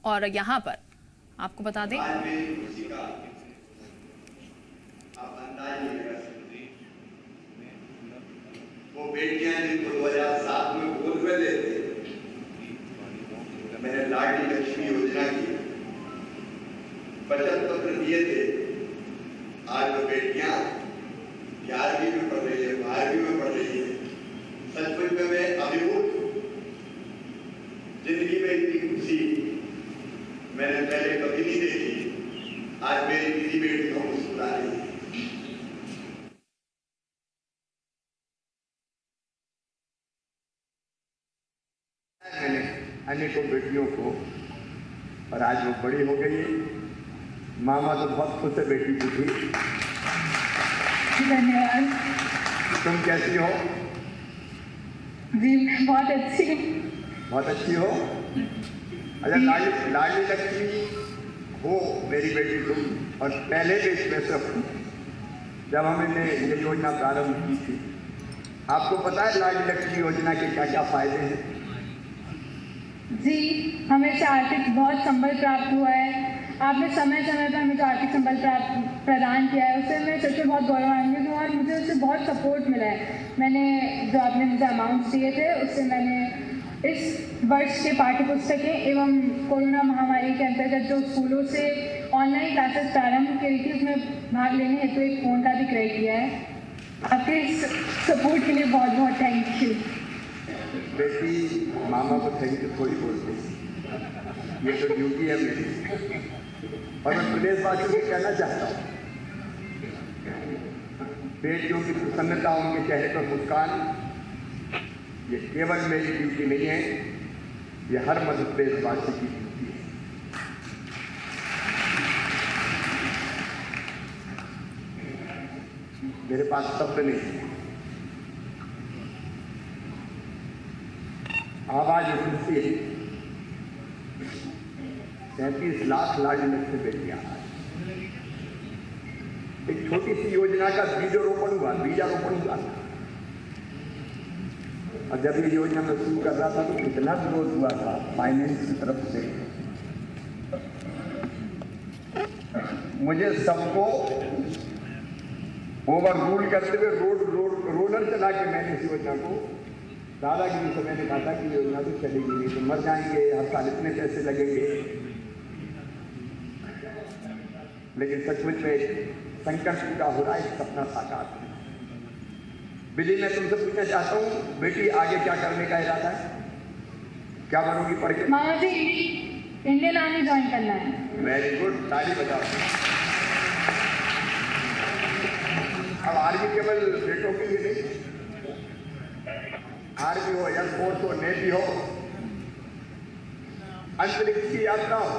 और यहाँ पर आपको बता दें वो बेटियां जिनको 2007 में बोल रहे थे, मैंने लाडली लक्ष्मी योजना की बचत पत्र दिए थे। आज वो बेटियां 11वीं में पढ़ रही है, 12वीं में पढ़ रही है। सचमुच में मैं अभिभूत हूं। जिंदगी में इतनी खुशी मैंने पहले कभी नहीं देखी। आज मेरी किसी बेटी को मुस्कुरा रही है। मैंने अनेकों बेटियों को, और आज वो बड़ी हो गई है। मामा तो बहुत खुश है बेटी की थी। धन्यवाद। तुम कैसी हो? जी मैं बहुत अच्छी हूँ। बहुत अच्छी हो? अच्छा, लाडली लक्ष्मी हो मेरी बेटी तुम, और पहले भी इसमें से जब हमने ये योजना प्रारंभ की थी, आपको पता है लाडली लक्ष्मी योजना के क्या क्या फायदे हैं? जी, हमें से आर्थिक बहुत संबल प्राप्त हुआ है। आपने समय समय पर हमें जो आर्थिक संबल प्रदान किया है उससे मैं सच में बहुत गौरवान्वित हूँ और मुझे उससे बहुत सपोर्ट मिला है। मैंने जो आपने मुझे अमाउंट्स दिए थे उससे मैंने इस वर्ष के पाठ्य पुस्तकें एवं कोरोना महामारी के अंतर्गत जो स्कूलों से ऑनलाइन क्लासेस प्रारंभ करी थी उसमें भाग लेने हेतु एक फ़ोन का भी क्रय किया है। आपके इस सपोर्ट के लिए बहुत बहुत थैंक यू। बेटी मामा को थैंक यू थोड़ी बोलते, ये तो ड्यूटी है मेरी। और मैं प्रदेशवासियों से कहना चाहता हूँ, बेटियों की प्रसन्नता, उनके चेहरे पर मुस्कान, ये केवल मेरी ड्यूटी नहीं है, ये हर मध्य प्रदेशवासी की ड्यूटी है। मेरे पास शब्द नहीं, आवाज उठती है। 37 लाख लाडली लक्ष्मी बेटियां। एक छोटी सी योजना का बीजारोपण हुआ था। और जब ये योजना में शुरू कर रहा था तो कितना विरोध हुआ था फाइनेंस की तरफ से। मुझे सबको ओवर रूल करते हुए रोलर चला के मैंने इस योजना को, दादागिरी से मैंने कहा था कि योजना तो चलेगी नहीं, तो मर जाएंगे, हर साल इतने पैसे लगेंगे। लेकिन सचमुच में संकल्प पूरा हो रहा है, एक सपना साकार है। बिली, मैं तुमसे पूछना चाहता हूँ, बेटी आगे क्या करने का इरादा है? क्या बनोगी पढ़ के? मामा जी इंडियन आर्मी ज्वाइन करना है। वेरी गुड, ताली बजाओ। अब आर्मी केवल बेटों के लिए नहीं, आर्मी हो, एयरफोर्स हो, नेवी हो, अंतरिक्ष की यात्रा हो,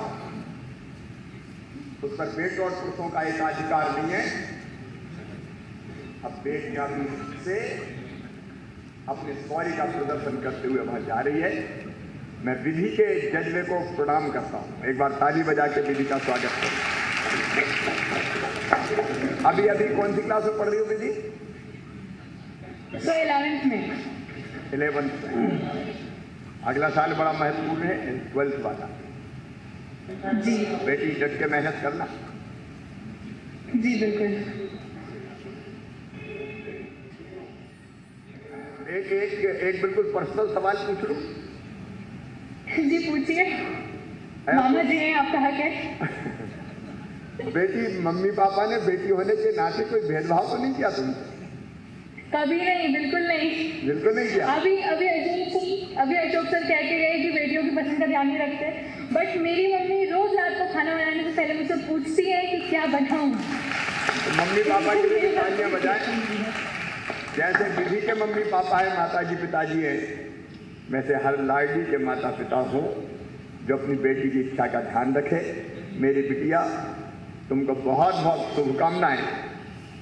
उस पर बेटों और पुरुषों का एक अधिकार नहीं है। अब बेटियां भी से अपने शौर्य का प्रदर्शन करते हुए वहां जा रही है। मैं विधि के जज्बे को प्रणाम करता हूं। एक बार ताली बजा के विधि का स्वागत करूं। अभी कौन सी क्लास में पढ़ रही हो विधि? तो 11th में। 11th में। अगला साल बड़ा महत्वपूर्ण है, 12th वाला। जी बेटी डट के मेहनत करना। जी बिल्कुल। एक बिल्कुल पर्सनल सवाल पूछ लूं? जी पूछिए। मामा जी हैं, आपका हक है। बेटी, मम्मी पापा ने बेटी होने के नाते कोई भेदभाव तो नहीं किया तुमसे? कभी नहीं, बिल्कुल नहीं। बिल्कुल नहीं किया। अभी अशोक सर कह के गए कि बेटियों की पसंद का ध्यान नहीं रखते, बट मेरी मम्मी रोज रात को खाना बनाने से पहले मुझसे पूछती है कि क्या बनाऊं। तो मम्मी पापा के लिए तालियां बजाएं। जैसे विधि के मम्मी पापा है, माताजी पिताजी है, वैसे हर लाडली के माता पिता हो जो अपनी बेटी की इच्छा का ध्यान रखे। मेरी बिटिया, तुमको बहुत बहुत शुभकामनाएं,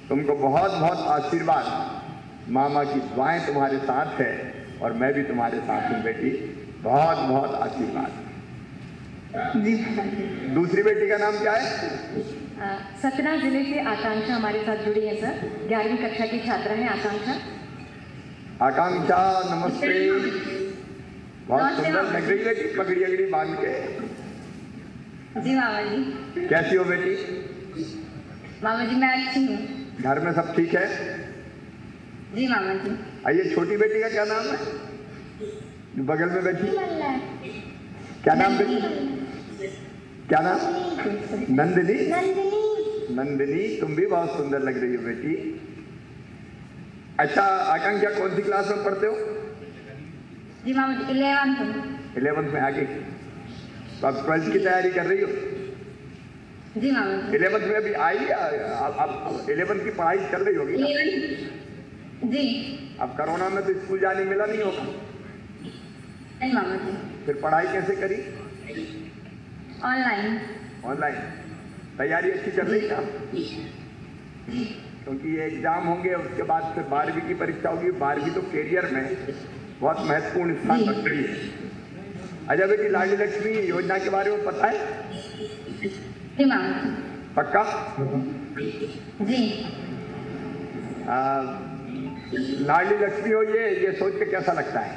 तुमको बहुत बहुत आशीर्वाद। मामा की दुआएं तुम्हारे साथ है और मैं भी तुम्हारे साथ हूँ बेटी। बहुत बहुत आशीर्वाद। दूसरी बेटी का नाम क्या है? सतना जिले से आकांक्षा हमारे साथ जुड़ी है सर। 11वीं कक्षा की छात्रा है आकांक्षा। आकांक्षा नमस्ते। बहुत सुंदर लग रही है कि पगड़ी अगड़ी बांध के। जी मामा जी। कैसी हो बेटी? मामा जी मैं अच्छी हूँ। घर में सब ठीक है? जी मामा जी। आइए, छोटी बेटी का क्या नाम है जो बगल में बैठी? क्या नाम बेटी? क्या नाम? नंदिनी। नंदिनी, तुम भी बहुत सुंदर लग रही हो बेटी। अच्छा, आकांक्षा कौन सी क्लास में पढ़ते हो? जी मामा जी 11th 11th में। आगे तो अब 12th की तैयारी कर रही हो? जी मामा जी। 11th में अभी आई या अब 11th की पढ़ाई चल रही होगी ना? 11th जी। अब कोरोना में तो स्कूल जाने मिला नहीं होगा, नहीं मामा जी। फिर पढ़ाई कैसे करी? ऑनलाइन। ऑनलाइन। तैयारी अच्छी चल रही है? क्योंकि ये एग्जाम होंगे, उसके बाद फिर 12वीं की परीक्षा होगी। 12वीं तो कैरियर में बहुत महत्वपूर्ण स्थान रखती है। अच्छा बेटी, लाडली लक्ष्मी योजना के बारे में पता है? जी मामा जी। पक्का? जी। लाडली लक्ष्मी हो, ये सोच के कैसा लगता है?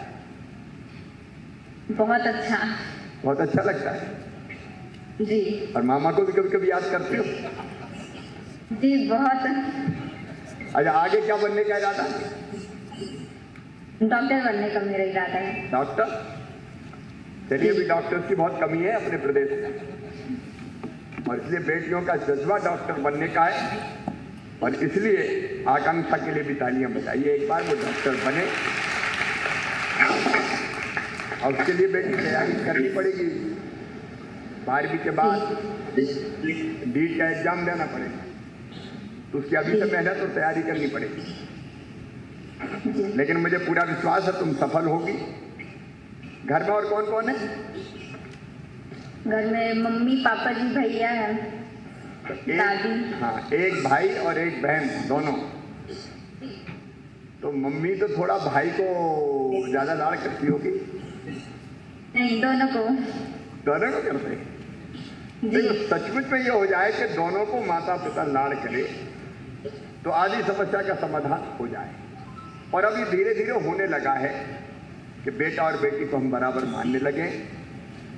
बहुत अच्छा। बहुत अच्छा लगता है। जी। और मामा को भी कभी कभी याद करते हो? जी बहुत। अच्छा, आगे क्या बनने का इरादा है? डॉक्टर बनने का मेरा इरादा है। डॉक्टर? चलिए, अभी डॉक्टर्स की बहुत कमी है अपने प्रदेश में, और इसलिए बेटियों का जज्बा डॉक्टर बनने का है, और इसलिए आकांक्षा के लिए भी तालियां बजाइए। एक बार वो डॉक्टर बने, और उसके लिए बेटी तैयारी करनी पड़ेगी। 12वीं के बाद डीट का एग्जाम देना पड़ेगा, तो उसकी अभी से मेहनत और तैयारी करनी पड़ेगी। लेकिन मुझे पूरा विश्वास है तुम सफल होगी। घर में और कौन कौन है? घर में मम्मी पापा जी भैया है, दादी। हाँ, एक भाई और एक बहन, दोनों। तो मम्मी तो थोड़ा भाई को ज्यादा लाड़ करती होगी? नहीं, दोनों को। दोनों को करते हैं? देखो, सचमुच में ये हो जाए कि दोनों को माता पिता लाड़ करे, तो आधी समस्या का समाधान हो जाए। और अभी धीरे धीरे होने लगा है कि बेटा और बेटी को हम बराबर मानने लगे।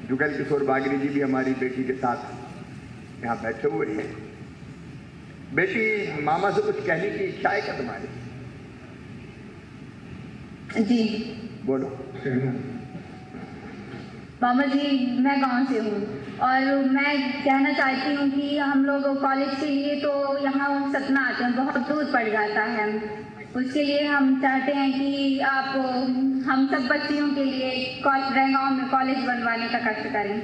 जुगल किशोर बागरी जी भी हमारी बेटी के साथ यहाँ बैठे हुए हैं। बेटी, मामा से कुछ कहने की इच्छा है क्या तुम्हारी? जी बोलो। मामा जी, मैं गांव से हूँ, और मैं कहना चाहती हूँ कि हम लोग कॉलेज के लिए तो यहाँ सतना आते हैं, बहुत दूर पड़ जाता है। उसके लिए हम चाहते हैं कि आप हम सब बच्चियों के लिए गाँव में कॉलेज बनवाने का कष्ट करें।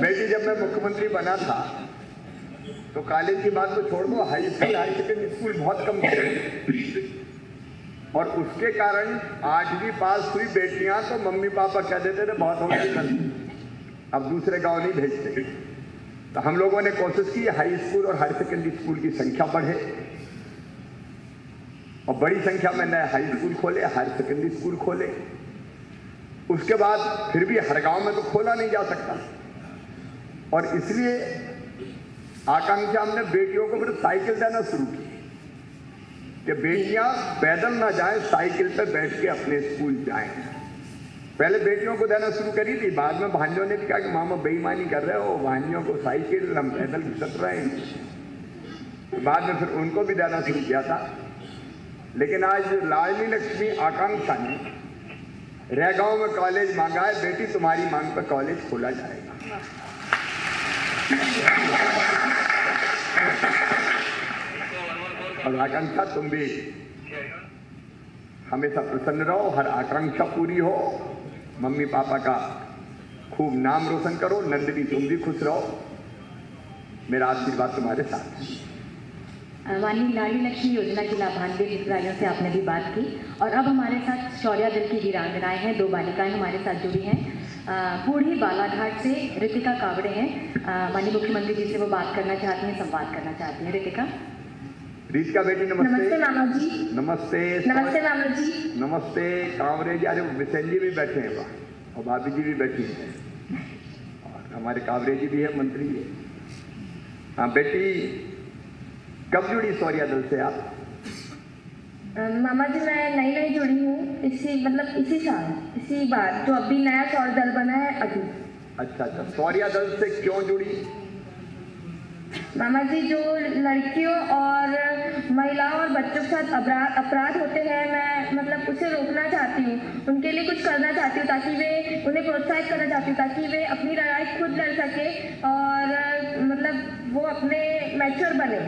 बेटी, जब मैं मुख्यमंत्री बना था तो कॉलेज की बात तो छोड़ दो, high school high secondary school बहुत कम थे, और उसके कारण 8वीं पास हुई बेटियां तो मम्मी पापा कह देते थे बहुत होगी, अब दूसरे गांव नहीं भेजते। तो हम लोगों ने कोशिश की हाई स्कूल और हायर सेकेंडरी स्कूल की संख्या बढ़े, और बड़ी संख्या में नए हाई स्कूल खोले, हायर सेकेंडरी स्कूल खोले। उसके बाद फिर भी हर गांव में तो खोला नहीं जा सकता, और इसलिए आकांक्षा हमने बेटियों को फिर साइकिल देना शुरू की कि बेटियां पैदल ना जाएं, साइकिल पे बैठ के अपने स्कूल जाएं। पहले बेटियों को देना शुरू करी थी, बाद में भांजों ने भी कहा कि मामा बेईमानी कर रहे हो, भांजियों को साइकिल, हम पैदल घुसट रहे हैं। बाद में फिर उनको भी देना शुरू किया था। लेकिन आज लाडली लक्ष्मी आकांक्षा ने रेगांव में कॉलेज मांगा है। बेटी, तुम्हारी मांग पर कॉलेज खोला जाएगा। और आकांक्षा, तुम भी हमेशा प्रसन्न रहो, हर आकांक्षा पूरी हो, मम्मी पापा का खूब नाम रोशन करो। नंदिनी, तुम भी खुश रहो, मेरा आशीर्वाद तुम्हारे साथ है। माननीय लाडली लक्ष्मी योजना की लाभान्वित हितग्राहियों से आपने भी बात की, और अब हमारे साथ शौर्या दल की वीरांगनाएं हैं, 2 बालिकाएं हमारे साथ जुड़ी हैं। बूढ़ी बालाघाट से रितिका कावड़े हैं, माननीय मुख्यमंत्री जी से वो बात करना चाहती हैं, संवाद करना चाहती हैं। रितिका। रितिका बेटी, नमस्ते। नमस्ते मामा जी। नमस्ते। नमस्ते मामा जी। नमस्ते। कांवरे जी, अरे विसेन जी भी बैठे हैं वहाँ, और भाभी जी भी बैठी हैं, और हमारे कांवरे जी भी है, मंत्री है। हाँ बेटी, कब जुड़ी शौर्या दल से आप? मामा जी मैं नई जुड़ी हूँ इसी साल इसी बार जो अभी नया शौर्य दल बना है अभी। अच्छा, शौर्य दल से क्यों जुड़ी? मामा जी जो लड़कियों और महिलाओं और बच्चों के साथ अपराध होते हैं मैं उसे रोकना चाहती हूँ, उनके लिए कुछ करना चाहती हूँ ताकि वे उन्हें प्रोत्साहित करना चाहती हूँ ताकि वे अपनी लड़ाई खुद लड़ सके और वो अपने मैच्योर बने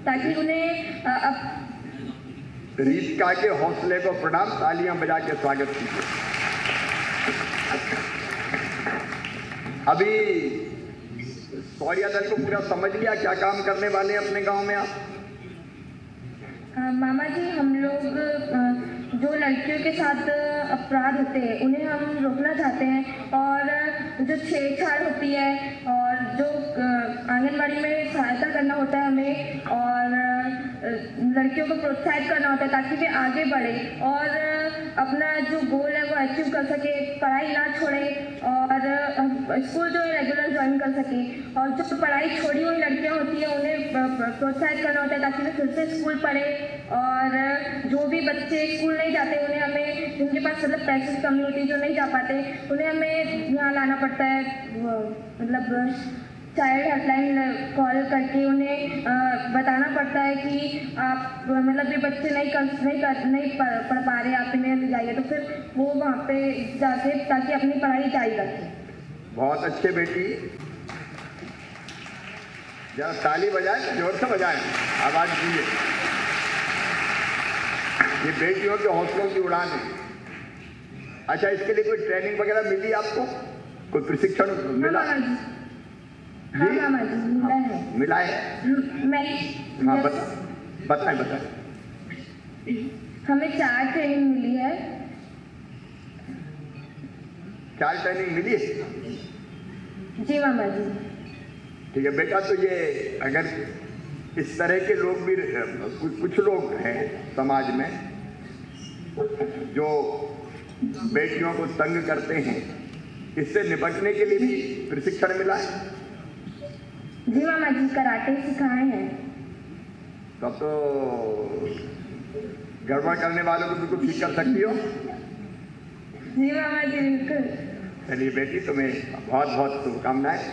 ताकि उन्हें रीतिका के हौसले को प्रणाम, तालियां बजा के स्वागत कीजिए। अभी शौर्य दल को पूरा समझ लिया क्या काम करने वाले हैं अपने गांव में आप? मामा जी हम लोग जो लड़कियों के साथ अपराध होते हैं उन्हें हम रोकना चाहते हैं और जो छेड़छाड़ होती है और जो आंगनबाड़ी में सहायता करना होता है हमें और लड़कियों को प्रोत्साहित करना होता है ताकि वे आगे बढ़े और अपना जो गोल है वो अचीव कर सके, पढ़ाई ना छोड़े और स्कूल जो है रेगुलर ज्वाइन कर सके और जो पढ़ाई छोड़ी हुई लड़कियां होती हैं उन्हें प्रोत्साहित करना होता है ताकि वे फिर से स्कूल पढ़े और जो भी बच्चे स्कूल नहीं जाते उन्हें हमें जिनके पास पैसे की कमी होती है जो नहीं जा पाते उन्हें हमें यहाँ लाना पड़ता है चाइल्ड हेल्पलाइन कॉल करके उन्हें बताना पड़ता है कि आप ये बच्चे नहीं पढ़ पा रहे, आप इन्हें ले जाइए, तो फिर वो वहाँ पे जाके ताकि अपनी पढ़ाई जारी रखें। बहुत अच्छे बेटी, जरा ताली बजाएं, जोर से बजाएं, आवाज दीजिए। ये बेटियों के हौसलों की उड़ान है। अच्छा, इसके लिए कोई ट्रेनिंग वगैरह मिली आपको, कोई प्रशिक्षण मिला? हाँ मामा जी मिला है। मिला है? हाँ बताएं। हमें 4 ट्रेनिंग मिली है। 4 ट्रेनिंग मिली है? जी मामा जी। ठीक है बेटा, तो ये अगर इस तरह के लोग भी कुछ लोग हैं समाज में जो बेटियों को तंग करते हैं, इससे निपटने के लिए भी प्रशिक्षण मिला है? जी मामा जी, कराटे सिखाए हैं। तब तो गड़बड़ करने वालों को बिल्कुल ठीक कर सकती हो। जी मामा जी बिल्कुल। चलिए बेटी, तुम्हें बहुत बहुत शुभकामनाएं।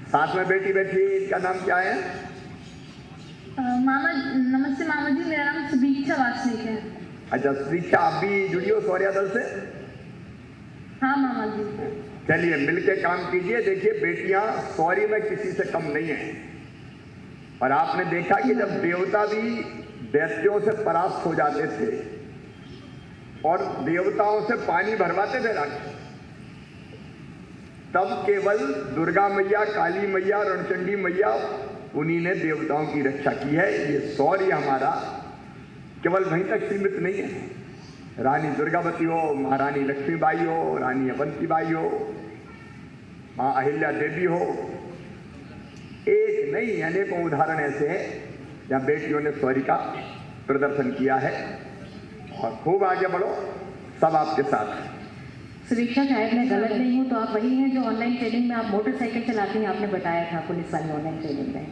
साथ में बेटी बैठी है, इनका नाम क्या है? मामा नमस्ते मामा जी, मेरा नाम सुदीक्षा वासनिक है। अच्छा सुदीक्षा, आप भी जुड़ी हो शौर्य दल से? हाँ मामा जी। चलिए मिलके काम कीजिए। देखिए बेटियां शौर्य में किसी से कम नहीं है और आपने देखा कि जब देवता भी दैत्यों से परास्त हो जाते थे और देवताओं से पानी भरवाते थे राक्षस, तब केवल दुर्गा मैया, काली मैया, रणचंडी मैया, उन्हीं ने देवताओं की रक्षा की है। ये शौर्य हमारा केवल वहीं तक सीमित नहीं है। रानी दुर्गावती हो, महारानी लक्ष्मीबाई हो, रानी अवंतीबाई हो, माँ अहिल्या देवी हो, एक नहीं अनेकों उदाहरण ऐसे हैं जहाँ बेटियों ने शौर्य का प्रदर्शन किया है। और खूब आगे बढ़ो, सब आपके साथ हैं। सुदीक्षा, शायद मैं गलत नहीं हूँ तो आप वही हैं जो ऑनलाइन ट्रेनिंग में आप मोटरसाइकिल चलाती हैं, आपने बताया था पुलिस वाली ऑनलाइन ट्रेनिंग में।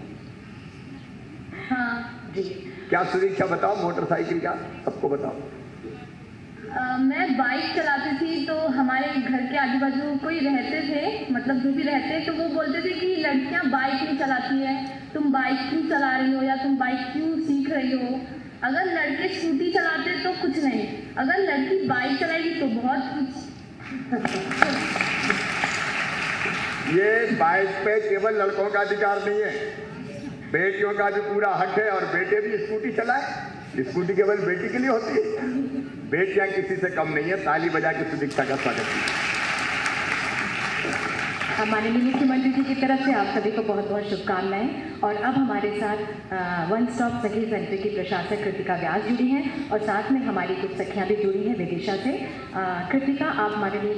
हाँ जी। क्या सुदीक्षा बताओ, मोटरसाइकिल का सबको बताओ। मैं बाइक चलाती थी तो हमारे घर के आजू बाजू कोई रहते थे, जो भी रहते तो वो बोलते थे कि लड़कियां बाइक नहीं चलाती है, तुम बाइक क्यों चला रही हो या तुम बाइक क्यों सीख रही हो। अगर लड़के स्कूटी चलाते तो कुछ नहीं, अगर लड़की बाइक चलाएगी तो बहुत कुछ। ये बाइक पे केवल लड़कों का अधिकार नहीं है, बेटियों का भी पूरा हक है और बेटे भी स्कूटी चलाए। स्कूटी केवल बेटी के लिए होती है, बेटियां किसी से कम नहीं है। ताली बजा के सुदीक्षा का स्वागत कीजिए। माननीय मुख्यमंत्री जी की तरफ से आप सभी को बहुत बहुत शुभकामनाएं। और अब हमारे साथ वन स्टॉप सखी सेंटर की प्रशासक कृतिका व्यास जुड़ी हैं और साथ में हमारी कुछ सखियां भी जुड़ी हैं विदिशा से। कृतिका, आप माननीय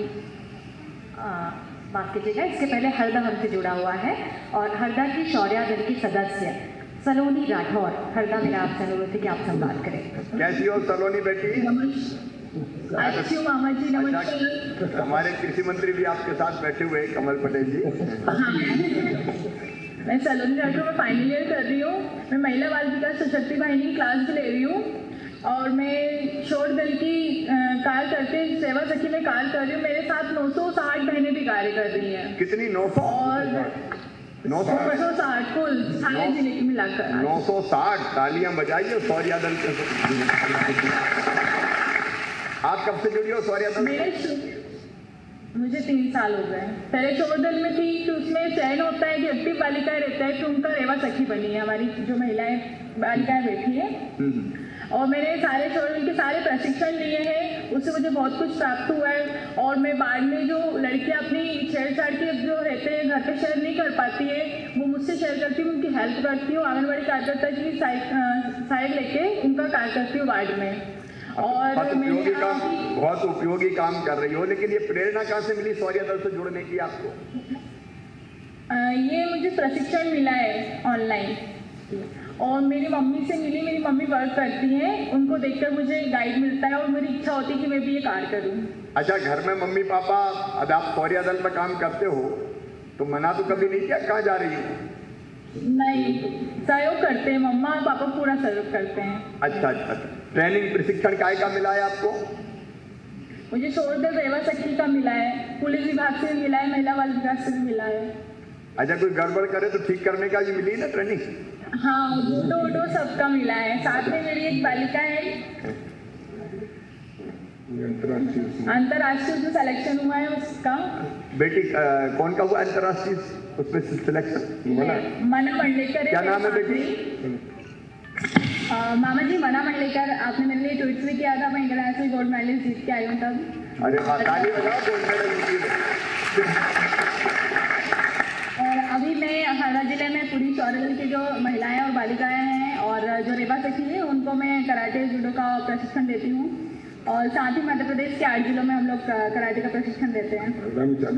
माफ कीजिएगा, इसके पहले हरदा हमसे जुड़ा हुआ है और हरदा की शौर्य दल की सदस्य सलोनी राठौर हरदा, मेरा आपसे अनुरोध है कि आप संवाद करें। कैसी हो सलोनी बेटी? अच्छी मामा जी, नमस्कार। हमारे कृषि मंत्री भी आपके साथ बैठे हुए हैं, कमल पटेल जी। मैं सलोनी राठौर में फाइनल ईयर कर रही हूँ। मैं महिला बाल विकास सशक्ति वाहिनी की क्लास भी ले रही हूँ और मैं शोर दल की कार्य करते सेवा सखी में कार्य कर रही हूँ। मेरे साथ 960 बहनें भी कार्य कर रही हैं। कितनी? 900 और 960 कुल सारे जिले की मिलाकर 960। तालियां बजाइए शौर्या दल के। आप कब से जुड़ी हो शौर्या दल? मुझे 3 साल हो गए। पहले शोर दल में थी तो उसमें चयन होता है कि एक्टिव बालिकाएं रहता है कि उनका रेवा सखी बनी है, हमारी जो महिलाएं बालिकाएं बैठी है। और मैंने सारे शोर दल के सारे प्रशिक्षण लिए हैं, उससे मुझे बहुत कुछ प्राप्त हुआ है। और मैं बाद में जो लड़कियां अपनी छेड़छाड़ के जो रहते हैं घर पे शेयर नहीं कर पाती है, वो मुझसे शेयर करती हूँ, उनकी हेल्प करती हूँ। आंगनबाड़ी कार्यकर्ता की साइड लेके उनका कार्य करती हूँ वार्ड में। और बहुत उपयोगी काम कर रही हो। लेकिन ये प्रेरणा कहाँ से मिली शौर्या दल से जुड़ने की आपको? ये मुझे प्रशिक्षण मिला है ऑनलाइन, और मेरी मम्मी से मिली। मेरी मम्मी वर्क करती हैं, उनको देखकर मुझे गाइड मिलता है और मेरी इच्छा होती है कि मैं भी ये कार्य करूँ। अच्छा, घर में मम्मी पापा, अब आप शौर्या दल पर काम करते हो तो मना तो कभी नहीं किया कहाँ जा रही हो? नहीं, सहयोग करते हैं, मम्मा और पापा पूरा सहयोग करते हैं। अच्छा। ट्रेनिंग प्रशिक्षण काय का मिला है आपको? मुझे शोर दल रेवा सखी का मिला है, पुलिस विभाग से भी मिला है, महिला बाल विकास से भी मिला है। अच्छा, कोई गड़बड़ करे तो ठीक करने का भी मिली ना ट्रेनिंग? हाँ, जूडो सबका मिला है। साथ में मेरी एक बालिका है, अंतर्राष्ट्रीय जो सिलेक्शन हुआ है उसका। बेटी कौन का हुआ अंतर्राष्ट्रीय उसमें सिलेक्शन? मना मंडलेकर। क्या नाम है बेटी? मामा जी मना मंडलेकर। आपने मेरे लिए ट्वीट भी किया था, मैं इंटरनेशनल गोल्ड मेडल जीत के आई हूँ तब। अरे ताली बजाओ, गोल्ड मेडल जीती। और अभी मैं हरदा जिले में पूरी शौर्य दल की जो महिलाएं और बालिकाएं हैं और जो रेवा सखी है उनको मैं कराटे जूडो का प्रशिक्षण देती हूँ। और साथ ही मध्य प्रदेश के 8 जिलों में हम लोग कराटे का प्रशिक्षण देते हैं।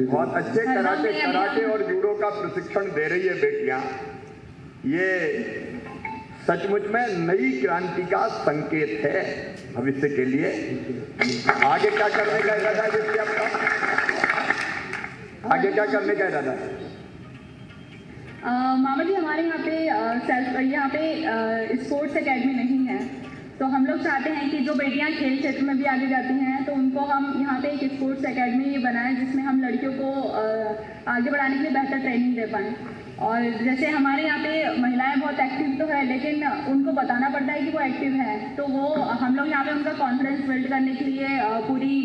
बहुत अच्छे कराटे और जूडो का प्रशिक्षण दे रही है बेटियां। ये सचमुच में नई क्रांति का संकेत है भविष्य के लिए। आगे क्या करने का इरादा है बेटी आपका? आगे क्या करने का इरादा है? मामा जी हमारे यहाँ पे स्पोर्ट्स एकेडमी नहीं है, तो हम लोग चाहते हैं कि जो बेटियां खेल क्षेत्र में भी आगे जाती हैं तो उनको हम यहाँ पे एक स्पोर्ट्स एकेडमी बनाएं जिसमें हम लड़कियों को आगे बढ़ाने के लिए बेहतर ट्रेनिंग दे पाएँ। और जैसे हमारे यहाँ पे महिलाएं बहुत एक्टिव तो है, लेकिन उनको बताना पड़ता है कि वो एक्टिव है, तो वो हम लोग यहाँ पे उनका कॉन्फिडेंस बिल्ड करने के लिए पूरी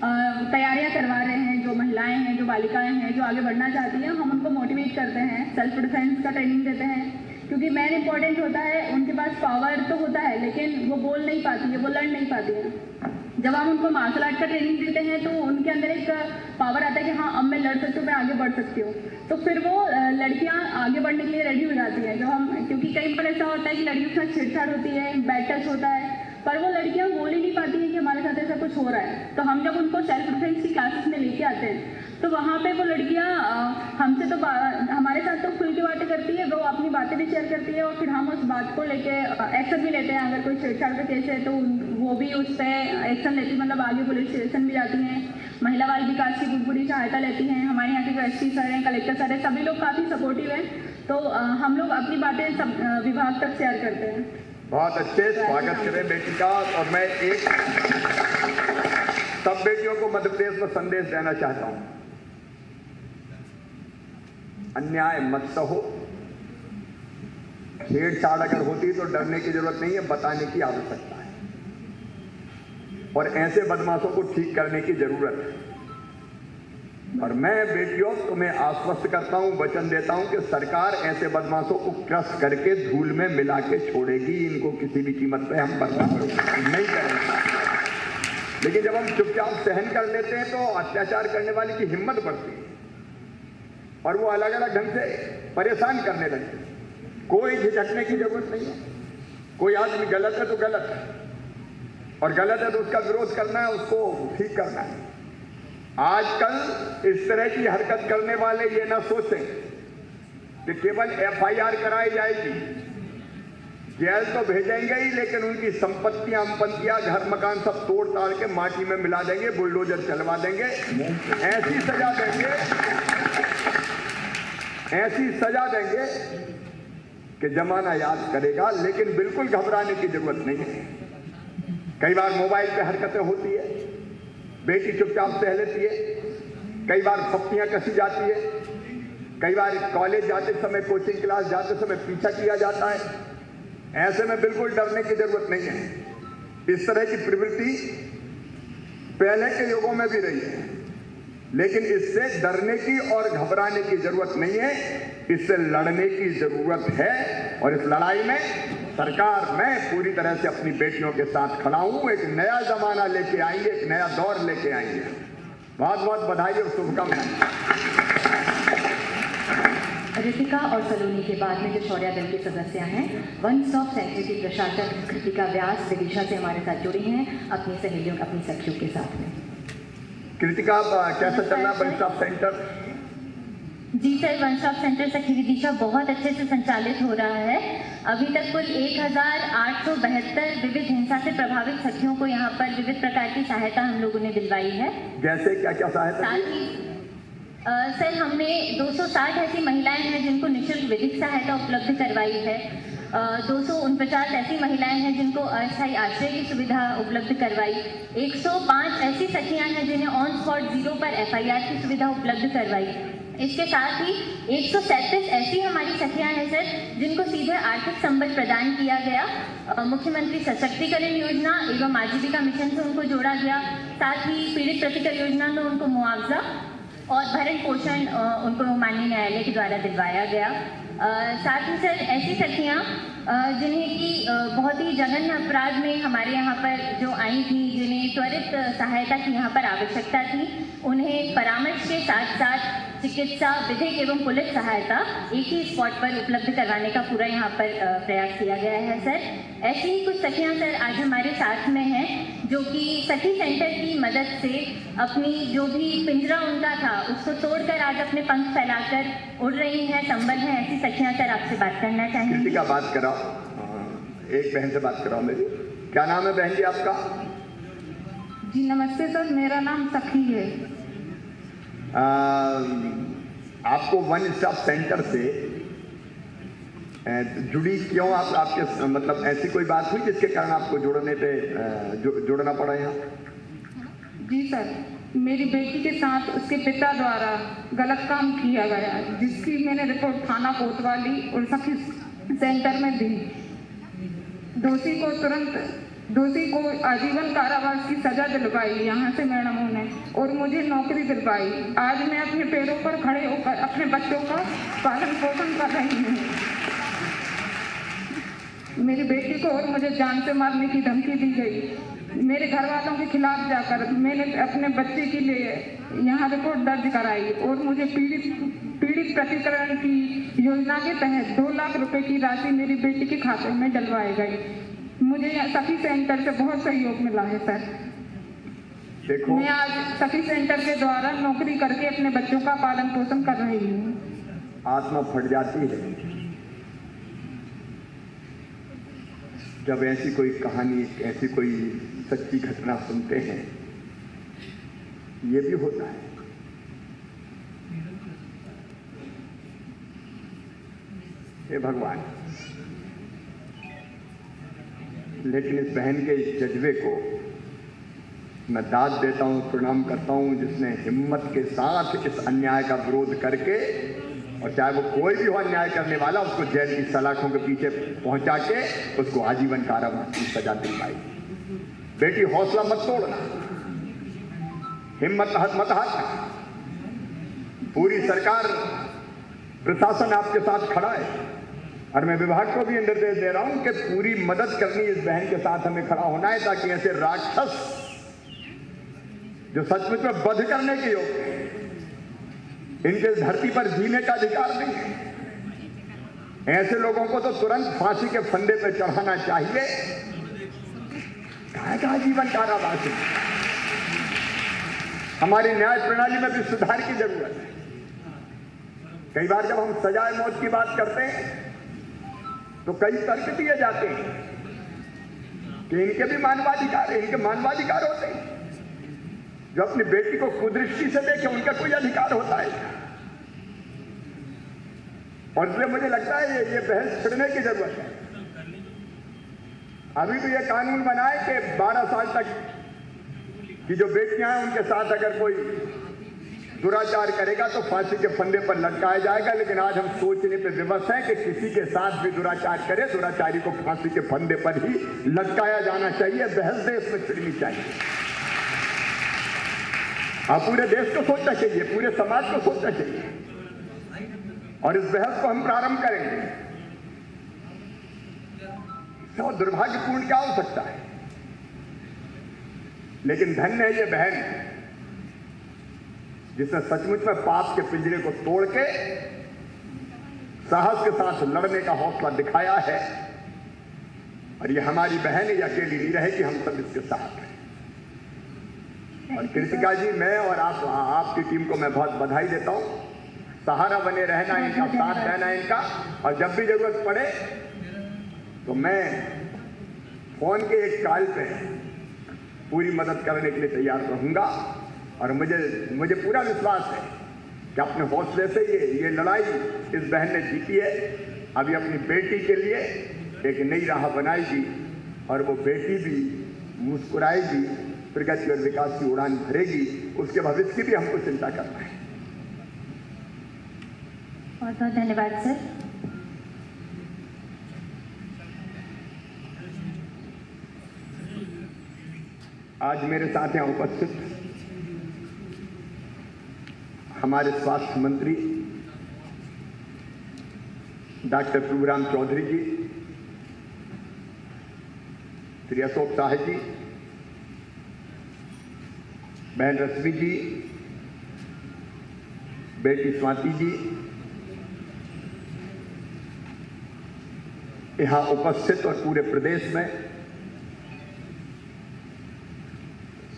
तैयारियां करवा रहे हैं। जो महिलाएं हैं, जो बालिकाएं हैं, जो आगे बढ़ना चाहती हैं, हम उनको मोटिवेट करते हैं, सेल्फ डिफेंस का ट्रेनिंग देते हैं। क्योंकि मेन इंपॉर्टेंट होता है, उनके पास पावर तो होता है लेकिन वो बोल नहीं पाती है, वो लड़ नहीं पाती है। जब हम उनको मार्शल आर्ट का ट्रेनिंग देते हैं तो उनके अंदर एक पावर आता है कि हाँ अब मैं लड़ सकती हूँ, मैं आगे बढ़ सकती हूँ, तो फिर वो लड़कियाँ आगे बढ़ने के लिए रेडी हो जाती हैं। जब हम, क्योंकि कई बार ऐसा होता है कि लड़कियों के साथ छेड़छाड़ होती है, बैड टच होता है, पर वो लड़कियां बोल ही नहीं पाती हैं कि हमारे साथ ऐसा कुछ हो रहा है। तो हम जब उनको सेल्फ डिफेंस की क्लासेस में लेके आते हैं तो वहाँ पे वो लड़कियां हमसे तो हमारे साथ तो खुल के बातें करती है, वो अपनी बातें भी शेयर करती है और फिर हम उस बात को लेके एक्शन भी लेते हैं। अगर कोई छेड़छाड़ का केस है तो वो भी उस पर एक्शन लेती, मतलब आगे पुलिस स्टेशन भी जाती हैं, महिला बाल विकास की पूरी सहायता लेती हैं। हमारे यहाँ के एसपी सर हैं, कलेक्टर सर हैं, सभी लोग काफ़ी सपोर्टिव हैं, तो हम लोग अपनी बातें सब विभाग तक शेयर करते हैं। बहुत अच्छे, स्वागत करें बेटी का। और मैं एक सब बेटियों को मध्य प्रदेश में संदेश देना चाहता हूं, अन्याय मत सहो। छेड़छाड़ अगर होती तो डरने की जरूरत नहीं है, बताने की आवश्यकता है और ऐसे बदमाशों को ठीक करने की जरूरत है। और मैं बेटियों तुम्हें आश्वस्त करता हूं, वचन देता हूं कि सरकार ऐसे बदमाशों को क्रश करके धूल में मिला के छोड़ेगी। इनको किसी भी कीमत पे हम बर्दाश्त नहीं करेंगे। लेकिन जब हम चुपचाप सहन कर लेते हैं तो अत्याचार करने वाले की हिम्मत बढ़ती है और वो अलग अलग ढंग से परेशान करने लगते हैं। कोई झिझकने की जरूरत नहीं है। कोई आदमी गलत है तो गलत है, और गलत है तो उसका विरोध करना है, उसको ठीक करना है। आजकल इस तरह की हरकत करने वाले ये ना सोचें कि केवल FIR कराई जाएगी, जेल तो भेजेंगे ही, लेकिन उनकी संपत्तियां, अंपत्तियां, घर मकान सब तोड़ ताड़ के माटी में मिला देंगे, बुलडोजर चलवा देंगे, ऐसी सजा देंगे, ऐसी सजा देंगे कि जमाना याद करेगा। लेकिन बिल्कुल घबराने की जरूरत नहीं है। कई बार मोबाइल पे हरकतें होती है, बेटी चुपचाप सह लेती है, कई बार पप्पियां कसी जाती है, कई बार कॉलेज जाते समय, कोचिंग क्लास जाते समय पीछा किया जाता है। ऐसे में बिल्कुल डरने की जरूरत नहीं है। इस तरह की प्रवृत्ति पहले के युगों में भी रही है, लेकिन इससे डरने की और घबराने की जरूरत नहीं है, इससे लड़ने की जरूरत है। और इस लड़ाई में सरकार, मैं पूरी तरह से अपनी बेटियों के साथ खड़ा हूं। एक नया जमाना लेके आएंगे, एक नया दौर लेके आएंगे। बहुत बहुत बधाई और शुभकामनाएं। रितिका और सलोनी के बाद में जो शौर्या दल के सदस्य हैं, वन स्टॉप सेंटर की प्रशासक कृतिका व्यास विदिशा से हमारे साथ जुड़ी हैं, अपनी सहेलियों, अपनी सखियों के साथ में। कृतिका, कैसा चल रहा है वन स्टॉप सेंटर? जी सर, वन स्टॉप सेंटर सखी विदिशा बहुत अच्छे से संचालित हो रहा है। अभी तक कुल 1872 विविध हिंसा से प्रभावित सखियों को यहाँ पर विविध प्रकार की सहायता हम लोगों ने दिलवाई है। जैसे क्या क्या सहायता? साथ ही सर, हमने 260 ऐसी महिलाएं हैं जिनको निःशुल्क विधिक सहायता उपलब्ध करवाई है। 249 ऐसी महिलाएं हैं जिनको अस्थायी आश्रय की सुविधा उपलब्ध करवाई। 105 ऐसी सखियां हैं जिन्हें ऑन स्पॉट 0 पर FIR की सुविधा उपलब्ध करवाई। इसके साथ ही 137 ऐसी हमारी सखियां हैं सर जिनको सीधे आर्थिक संबल प्रदान किया गया। मुख्यमंत्री सशक्तिकरण योजना एवं आजीविका मिशन से उनको जोड़ा गया। साथ ही पीड़ित प्रतिकर योजना में उनको मुआवजा और भरण पोषण उनको माननीय न्यायालय के द्वारा दिलवाया गया। साथ ही सर, ऐसी सखियां जिन्हें कि बहुत ही जघन्य अपराध में हमारे यहाँ पर जो आई थी, जिन्हें त्वरित सहायता की यहाँ पर आवश्यकता थी, उन्हें परामर्श के साथ साथ चिकित्सा, विधिक एवं पुलिस सहायता एक ही स्पॉट पर उपलब्ध करवाने का पूरा यहाँ पर प्रयास किया गया है सर। ऐसी ही कुछ सखियाँ सर आज हमारे साथ में हैं जो कि सखी सेंटर की मदद से अपनी जो भी पिंजरा उनका था उसको तोड़कर आज अपने पंख फैलाकर उड़ रही हैं, संबल हैं। ऐसी सखियाँ सर आपसे बात करना चाहेंगी। कृतिका, बात कराओ, एक बहन से बात कराओ मेरी। क्या नाम है बहन जी आपका? जी नमस्ते सर, मेरा नाम सखी है। आपको वन स्टॉप सेंटर से जुड़ी क्यों? आपके मतलब ऐसी कोई बात हुई जिसके कारण आपको जोड़ना पड़ा यहाँ? जी सर, मेरी बेटी के साथ उसके पिता द्वारा गलत काम किया गया, जिसकी मैंने रिपोर्ट थाना कोतवाली और सखी सेंटर में दी। दोषी को आजीवन कारावास की सजा दिलवाई यहाँ से मैडमों ने, और मुझे नौकरी दिलवाई। आज मैं अपने पैरों पर खड़े होकर अपने बच्चों का पालन पोषण कर रही हूँ। मेरी बेटी को और मुझे जान से मारने की धमकी दी गई। मेरे घर वालों के खिलाफ जाकर मैंने अपने बच्चे के लिए यहाँ रिपोर्ट दर्ज कराई और मुझे पीड़ित प्रतिकरण की योजना के तहत 2 लाख रुपए की राशि मेरी बेटी के खाते में डलवाई गई। मुझे सखी सेंटर से बहुत सहयोग मिला है सर। देखो, मैं आज सखी सेंटर के द्वारा नौकरी करके अपने बच्चों का पालन पोषण कर रही हूँ। आत्मा फट जाती है जब ऐसी कोई कहानी, ऐसी कोई सच्ची घटना सुनते हैं। ये भी होता है। हे भगवान, लेकिन इस बहन के जज्बे को मैं दाद देता हूँ, प्रणाम करता हूँ, जिसने हिम्मत के साथ इस अन्याय का विरोध करके, और चाहे वो कोई भी हो अन्याय करने वाला, उसको जेल की सलाखों के पीछे पहुंचा के उसको आजीवन कारावास की सजा दिलवाई। बेटी, हौसला मत तोड़ना, हिम्मत मत हारना। पूरी सरकार, प्रशासन आपके साथ खड़ा है, और मैं विभाग को भी निर्देश दे रहा हूं कि पूरी मदद करनी, इस बहन के साथ हमें खड़ा होना है, ताकि ऐसे राक्षस जो सचमुच में वध करने के योग्य हैं, इनके धरती पर जीने का अधिकार नहीं है। ऐसे लोगों को तो तुरंत फांसी के फंदे पर चढ़ाना चाहिए। कहा जीवन कारावास है। हमारी न्याय प्रणाली में भी सुधार की जरूरत है। कई बार जब हम सजाए मौत की बात करते हैं तो कई तर्क दिए जाते हैं कि इनके भी मानवाधिकार है, इनके मानवाधिकार होते हैं। जो अपनी बेटी को कुदृष्टि से देखे, उनका कोई अधिकार होता है। और इसलिए मुझे लगता है ये बहस छिड़ने की जरूरत है। अभी तो ये कानून बनाए कि 12 साल तक की जो बेटियां हैं उनके साथ अगर कोई दुराचार करेगा तो फांसी के फंदे पर लटकाया जाएगा। लेकिन आज हम सोचने पे विवश हैं कि किसी के साथ भी दुराचार करे, दुराचारी को फांसी के फंदे पर ही लटकाया जाना चाहिए। बहस देश में छिड़नी चाहिए। आप पूरे देश को सोचना चाहिए, पूरे समाज को सोचना चाहिए। और इस बहस को हम प्रारंभ करेंगे। तो दुर्भाग्यपूर्ण क्या हो सकता है, लेकिन धन्य है ये बहन जिसने सचमुच में पाप के पिंजरे को तोड़ के साहस के साथ लड़ने का हौसला दिखाया है। और ये हमारी बहन ये अकेली नहीं रहेगी, हम सब इसके साथ हैं। और कृतिका जी, मैं और आपकी टीम को मैं बहुत बधाई देता हूं। सहारा बने रहना इनका, साथ रहना इनका। और जब भी जरूरत पड़े तो मैं फोन के एक कॉल पे पूरी मदद करने के लिए तैयार रहूंगा। और मुझे पूरा विश्वास है कि अपने हौसले से ये लड़ाई इस बहन ने जीती है। अभी अपनी बेटी के लिए एक नई राह बनाएगी और वो बेटी भी मुस्कुराएगी, प्रगति और विकास की उड़ान भरेगी। उसके भविष्य की भी हमको चिंता करना है। बहुत बहुत धन्यवाद सर। आज मेरे साथ यहाँ उपस्थित हमारे स्वास्थ्य मंत्री डॉक्टर प्रभुराम चौधरी जी, श्री अशोक शाह जी, बहन रश्मि जी, बेटी स्वाति जी, यहाँ उपस्थित और पूरे प्रदेश में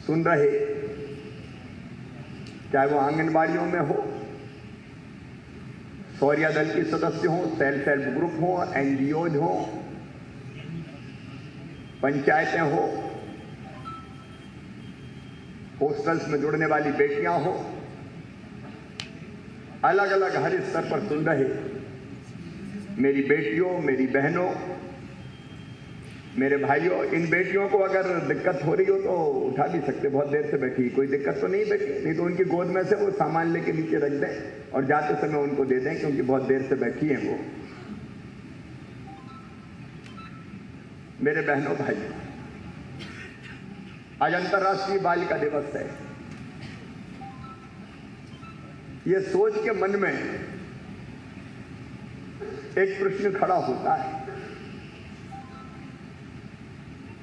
सुन रहे, चाहे वो आंगनबाड़ियों में हो, शौर्या दल के सदस्य हो, सेल्फ हेल्प ग्रुप हो, एनजीओज हो, पंचायतें हो, हॉस्टल्स में जुड़ने वाली बेटियां हो, अलग अलग हर स्तर पर सुन रहे मेरी बेटियों, मेरी बहनों, मेरे भाइयों, इन बेटियों को अगर दिक्कत हो रही हो तो उठा भी सकते। बहुत देर से बैठी, कोई दिक्कत तो नहीं बैठी, नहीं तो उनकी गोद में से वो सामान लेके नीचे रख दें और जाते समय उनको दे दें, क्योंकि बहुत देर से बैठी हैं वो। मेरे बहनों भाइयों, आज अंतर्राष्ट्रीय बालिका दिवस है। ये सोच के मन में एक प्रश्न खड़ा होता है,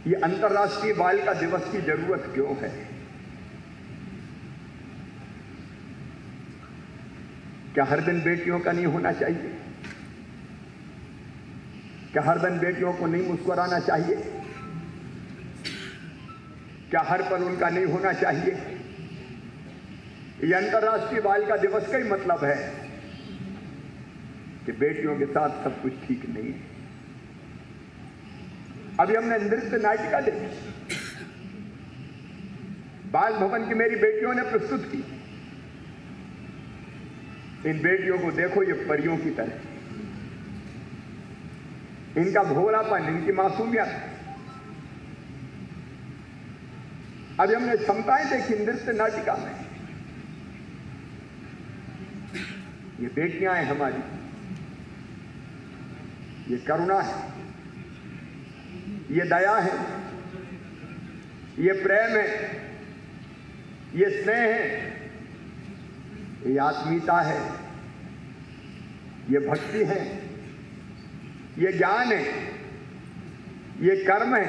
ये अंतर्राष्ट्रीय बालिका दिवस की जरूरत क्यों है? क्या हर दिन बेटियों का नहीं होना चाहिए? क्या हर दिन बेटियों को नहीं मुस्कुराना चाहिए? क्या हर पल उनका नहीं होना चाहिए? ये अंतर्राष्ट्रीय बालिका दिवस का ही मतलब है कि बेटियों के साथ सब कुछ ठीक नहीं है। अभी हमने नृत्य नाटिका देखी, बाल भवन की मेरी बेटियों ने प्रस्तुत की। इन बेटियों को देखो, ये परियों की तरह, इनका भोलापन, इनकी मासूमियत। अभी हमने क्षमताएं देखी नृत्य नाटिका में। ये बेटियां हैं हमारी, ये करुणा है, ये दया है, ये प्रेम है, ये स्नेह है, ये आत्मीयता है, ये भक्ति है, ये ज्ञान है, ये कर्म है,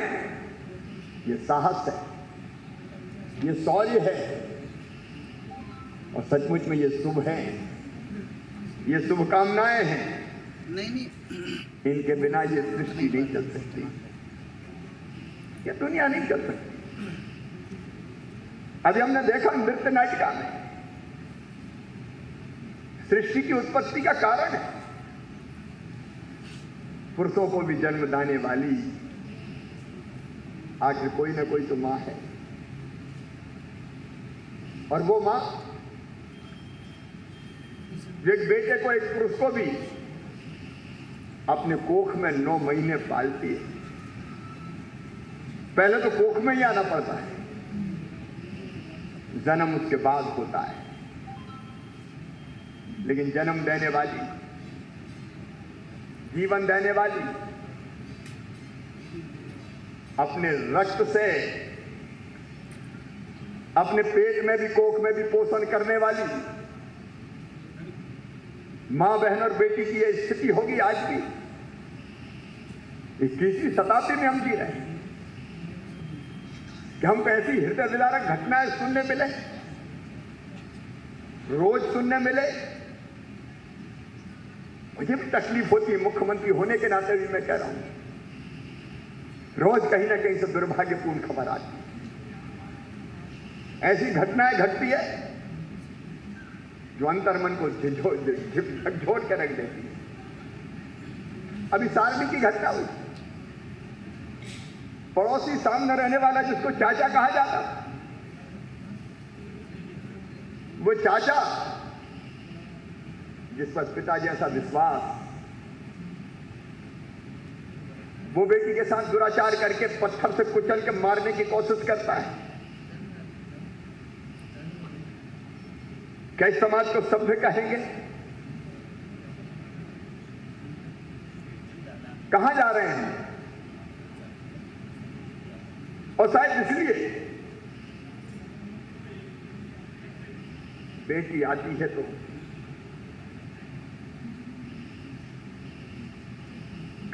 ये साहस है, ये शौर्य है और सचमुच में ये शुभ है, ये शुभकामनाएं हैं। इनके बिना ये सृष्टि नहीं चल सकती, ये दुनिया नहीं चल सकती। अभी हमने देखा नृत्य नाटिका में सृष्टि की उत्पत्ति का कारण है पुरुषों को भी जन्म देने वाली आखिर कोई ना कोई तो मां है। और वो मां एक बेटे को, एक पुरुष को भी अपने कोख में 9 महीने पालती है। पहले तो कोख में ही आना पड़ता है, जन्म उसके बाद होता है। लेकिन जन्म देने वाली, जीवन देने वाली, अपने रक्त से अपने पेट में भी कोख में भी पोषण करने वाली मां बहन और बेटी की यह स्थिति होगी आज भी। 21वीं शताब्दी में हम जी रहे हैं कि हमको ऐसी हृदय विदारक घटनाएं सुनने मिले, रोज सुनने मिले। मुझे भी तकलीफ होती है, मुख्यमंत्री होने के नाते भी मैं कह रहा हूं, रोज कहीं ना कहीं से दुर्भाग्यपूर्ण खबर आती है, ऐसी घटनाएं घटती है जो अंतर्मन को झकझोर के रख देती है। अभी सारणी की घटना हुई, पड़ोसी सामने रहने वाला जिसको चाचा कहा जाता, वो चाचा जिस पर पिता जैसा विश्वास, वो बेटी के साथ दुराचार करके पत्थर से कुचल के मारने की कोशिश करता है। क्या इस समाज को सभ्य कहेंगे? कहां जा रहे हैं? और शायद इसलिए बेटी आती है तो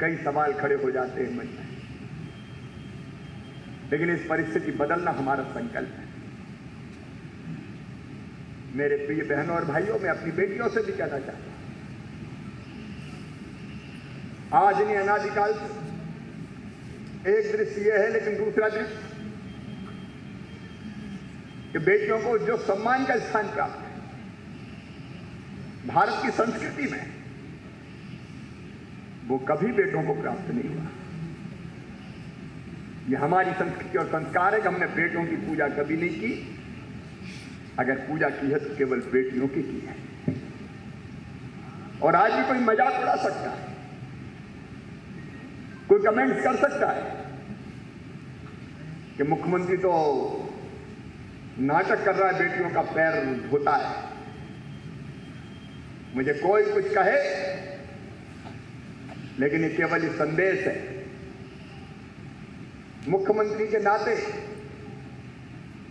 कई सवाल खड़े हो जाते हैं मन में, लेकिन इस परिस्थिति बदलना हमारा संकल्प है। मेरे प्रिय बहनों और भाइयों, मैं अपनी बेटियों से भी कहना चाहता हूं, आज नहीं अनादिकाल से एक दृश्य यह है, लेकिन दूसरा दृश्य कि बेटियों को जो सम्मान का स्थान प्राप्त है भारत की संस्कृति में, वो कभी बेटों को प्राप्त नहीं हुआ। ये हमारी संस्कृति और संस्कार है कि हमने बेटों की पूजा कभी नहीं की। अगर पूजा की है तो केवल बेटियों की है। और आज भी कोई मजाक उड़ा सकता है, कोई कमेंट्स कर सकता है कि मुख्यमंत्री तो नाटक कर रहा है, बेटियों का पैर धोता है। मुझे कोई कुछ कहे, लेकिन ये केवल एक संदेश है मुख्यमंत्री के नाते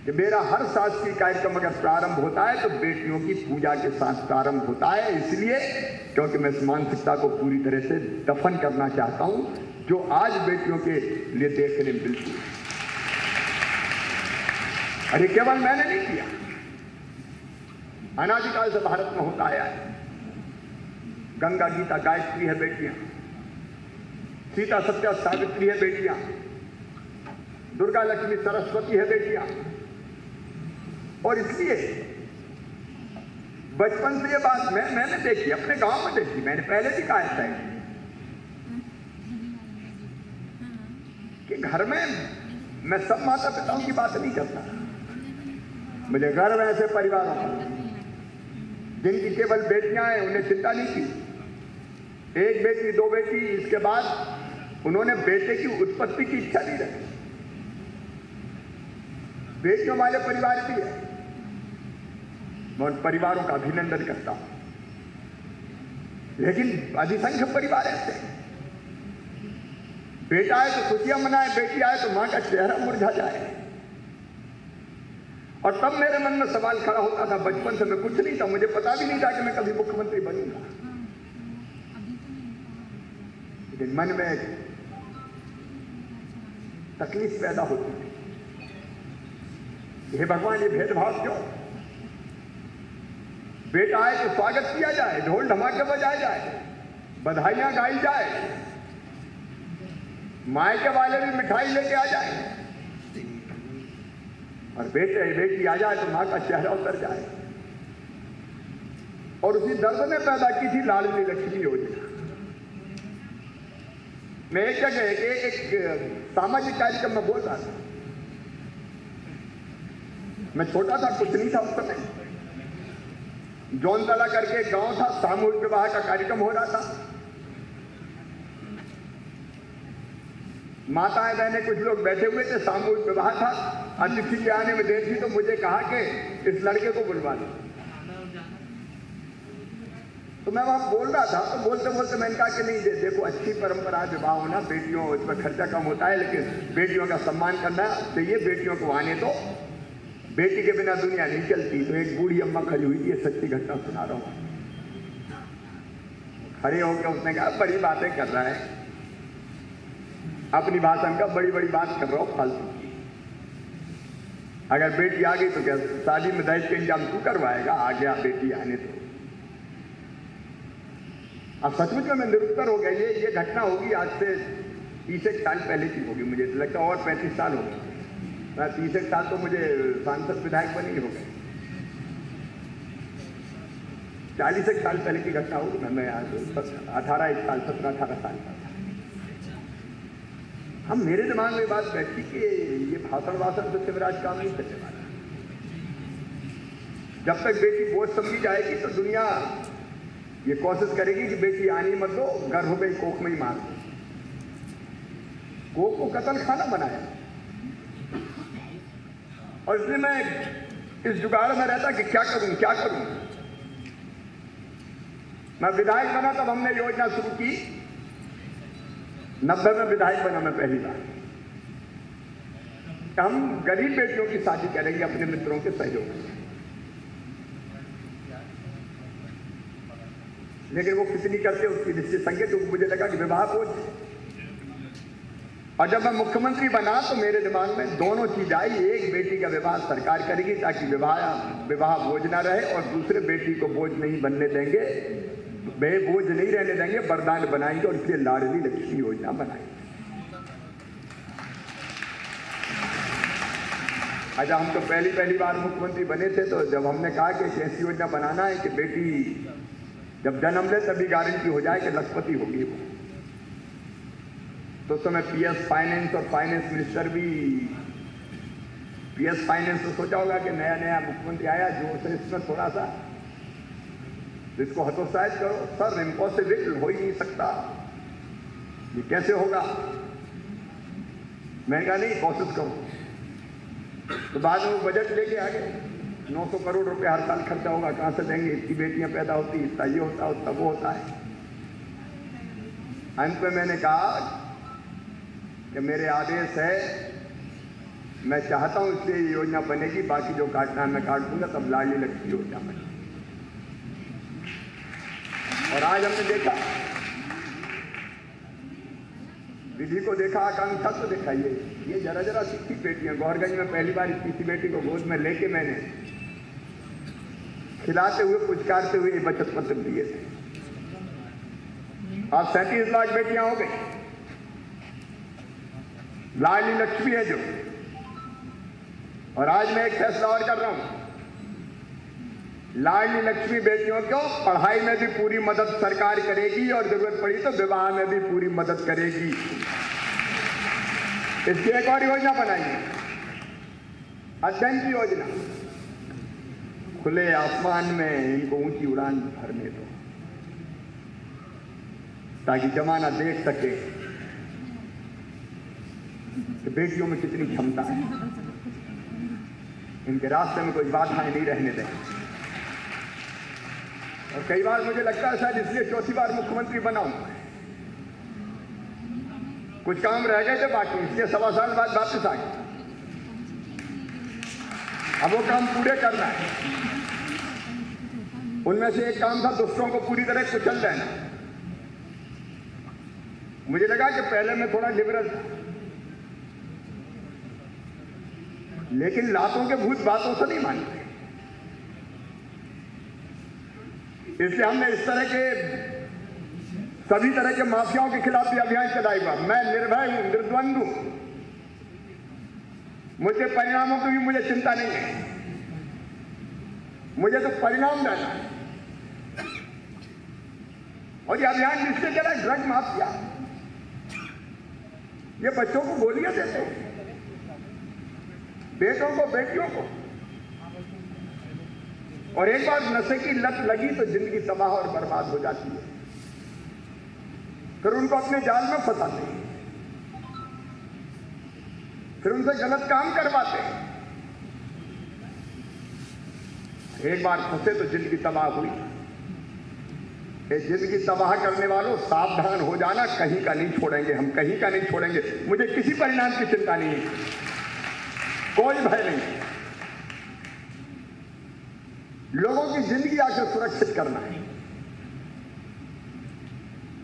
कि मेरा हर शासकीय कार्यक्रम अगर प्रारंभ होता है तो बेटियों की पूजा के साथ प्रारंभ होता है। इसलिए क्योंकि मैं इस मानसिकता को पूरी तरह से दफन करना चाहता हूं जो आज बेटियों के लिए देखने मिलती है। अरे केवल मैंने नहीं किया, अनादिकाल से भारत में होता आया है। गंगा गीता गायत्री है बेटियां, सीता सत्या सावित्री है बेटियां, दुर्गा लक्ष्मी सरस्वती है बेटियां। और इसलिए बचपन से ये बात मैंने देखी, अपने गांव में देखी, मैंने पहले भी कहा था कि घर में मैं सब माता पिताओं की बात नहीं करता। मुझे गर्व है ऐसे परिवारों पर जिनकी केवल बेटियां हैं, उन्हें चिंता नहीं की। एक बेटी, दो बेटी, इसके बाद उन्होंने बेटे की उत्पत्ति की इच्छा नहीं रखी। बेटियों वाले परिवार भी है, मैं उन परिवारों का अभिनंदन करता हूं। लेकिन अधिसंख्य परिवार ऐसे हैं, बेटा आए तो खुशियां मनाए, बेटी आए तो मां का चेहरा मुरझा जाए। और तब मेरे मन में सवाल खड़ा होता था, बचपन से मैं कुछ नहीं था, मुझे पता भी नहीं था कि मैं कभी मुख्यमंत्री बनूंगा, लेकिन मन में तकलीफ पैदा होती थी। हे भगवान, ये भेदभाव क्यों? बेटा आए तो स्वागत किया जाए, ढोल धमाके बजाए जाए, बधाइयां गाई जाए, मायके वाले भी मिठाई लेके आ जाए, और बेटी आ जाए तो मां का चेहरा उतर जाए। और उसी दर्द ने पैदा की थी लाडली लक्ष्मी योजना। मैं एक जगह एक सामाजिक कार्यक्रम में बोल रहा था, मैं छोटा था, कुछ नहीं था उस समय। जौनतला करके एक गांव था, सामूहिक विवाह का कार्यक्रम हो रहा था। माताएं बहनें कुछ लोग बैठे हुए थे, सामूहिक विवाह था, अतिथि के आने में देर थी तो मुझे कहा कि इस लड़के को बुलवा दो। तो मैं वहां बोल रहा था, तो बोलते बोलते मैंने कहा कि नहीं देखो, अच्छी परंपरा विवाह होना, बेटियों इसमें खर्चा कम होता है, लेकिन बेटियों का सम्मान करना चाहिए, बेटियों को आने दो, बेटी के बिना दुनिया नहीं चलती। तो एक बूढ़ी अम्मा खड़ी हुई थी, ये सच्ची घटना सुना रहा हूँ, खड़े होकर उसने कहा बड़ी बातें कर रहा है, अपनी भाषा में बड़ी बड़ी बात कर रहा हूँ फालतू की, अगर बेटी आ गई तो क्या शादी में दहेज का इंतजाम तू करवाएगा, आ गया बेटी आने तो। अब सचमुच में मैं निरुत्तर हो गया। ये घटना होगी आज से 30 साल पहले की होगी, मुझे लगता है, और 35 साल हो गए। मैं 30 साल तो मुझे सांसद विधायक बने ही हो गए, 40 साल पहले की घटना होगी। मैं आज 17-18 साल का था। हम मेरे दिमाग में बात बैठी कि ये भाषण तो शिवराज काम नहीं करने वाला। जब तक बेटी बोझ समझी जाएगी तो दुनिया ये कोशिश करेगी कि बेटी आनी मत दो, घर हो गई कोख में ही मार दो। कोख को कत्ल खाना बनाया, और इसलिए मैं इस जुगाड़ में रहता कि क्या करूं। मैं विधायक बना तब हमने योजना शुरू की, 90 में विधायक बना मैं पहली बार। हम गरीब बेटियों की शादी करेंगे अपने मित्रों के सहयोग से, लेकिन वो कितनी करते उसकी निश्चित संख्या, तो मुझे लगा कि विवाह बोझ। और जब मैं मुख्यमंत्री बना तो मेरे दिमाग में दोनों चीज आई, एक बेटी का विवाह सरकार करेगी ताकि विवाह बोझ ना रहे, और दूसरे बेटी को बोझ नहीं बनने देंगे, बोझ नहीं रहने देंगे, वरदान बनाएंगे, और इसलिए लाडली लक्ष्मी योजना बनाएंगे। अच्छा, हम तो पहली बार मुख्यमंत्री बने थे, तो जब हमने कहा कि एक ऐसी योजना बनाना है कि बेटी जब जन्म ले तभी गारंटी हो जाए कि लखपति होगी वो, तो समय PS फाइनेंस और फाइनेंस मिनिस्टर भी, PS फाइनेंस तो सोचा होगा कि नया मुख्यमंत्री आया जो से इसमें थोड़ा सा इसको हतोत्साहित करो, सर इम्पॉसिबल, हो ही नहीं सकता, ये कैसे होगा। मैंने कहा नहीं, कोशिश करो। तो बाद में वो बजट लेके आ गए, 900 करोड़ रुपए हर साल खर्चा होगा, कहां से देंगे, इतनी बेटियां पैदा होती, इतना ये होता, उतना वो होता है। अंत में मैंने कहा कि मेरे आदेश है, मैं चाहता हूं इसलिए ये योजना बनेगी, बाकी जो काटना है मैं काट दूंगा, तब लाडली लक्ष्मी योजना बनेगी। और आज हमने देखा, विधि को देखा, आकांक्षा को देखा, ये जरा सी बेटियां, गौरगंज में पहली बार इतनी बेटी को गोद में लेके मैंने खिलाते हुए पुचकारते हुए बचत पत्र दिए थे। आज 37 लाख बेटियां हो गई, लाडली लक्ष्मी है जो। और आज मैं एक फैसला और कर रहा हूं, लाडली लक्ष्मी बेटियों को पढ़ाई में भी पूरी मदद सरकार करेगी, और जरूरत पड़ी तो विवाह में भी पूरी मदद करेगी। इसकी एक और योजना बनाएंगे, अध्ययन की योजना। खुले आसमान में इनको ऊंची उड़ान भरने दो, ताकि जमाना देख सके कि बेटियों में कितनी क्षमता है, इनके रास्ते में कोई बाधाएं नहीं रहने दें। और कई बार मुझे लगता है शायद इसलिए 4थी बार मुख्यमंत्री बनाऊं, कुछ काम रह गए थे बाकी, इसलिए 1.25 साल बाद वापस आ गए। अब वो काम पूरे करना है। उनमें से एक काम था दुष्टों को पूरी तरह कुचल देना। मुझे लगा कि पहले मैं थोड़ा लिबरल था, लेकिन लातों के भूत बातों से नहीं मानते, इसलिए हमने इस तरह के सभी तरह के माफियाओं के खिलाफ भी अभियान चलाएगा। मैं निर्भय हूं, निर्द्वंद हूं, मुझे परिणामों की भी मुझे चिंता नहीं है, मुझे तो परिणाम देना है। और ये अभियान जिससे चला, ड्रग माफिया, ये बच्चों को गोलियां देते हैं, बेटों को बेटियों को, और एक बार नशे की लत लगी तो जिंदगी तबाह और बर्बाद हो जाती है, फिर उनको अपने जाल में फंसाते हैं। फिर उनसे गलत काम करवाते हैं। एक बार फंसे तो जिंदगी तबाह हुई। ये जिंदगी तबाह करने वालों, सावधान हो जाना, कहीं का नहीं छोड़ेंगे हम, कहीं का नहीं छोड़ेंगे। मुझे किसी परिणाम की चिंता नहीं है, कोई भय नहीं। लोगों की जिंदगी आकर सुरक्षित करना है।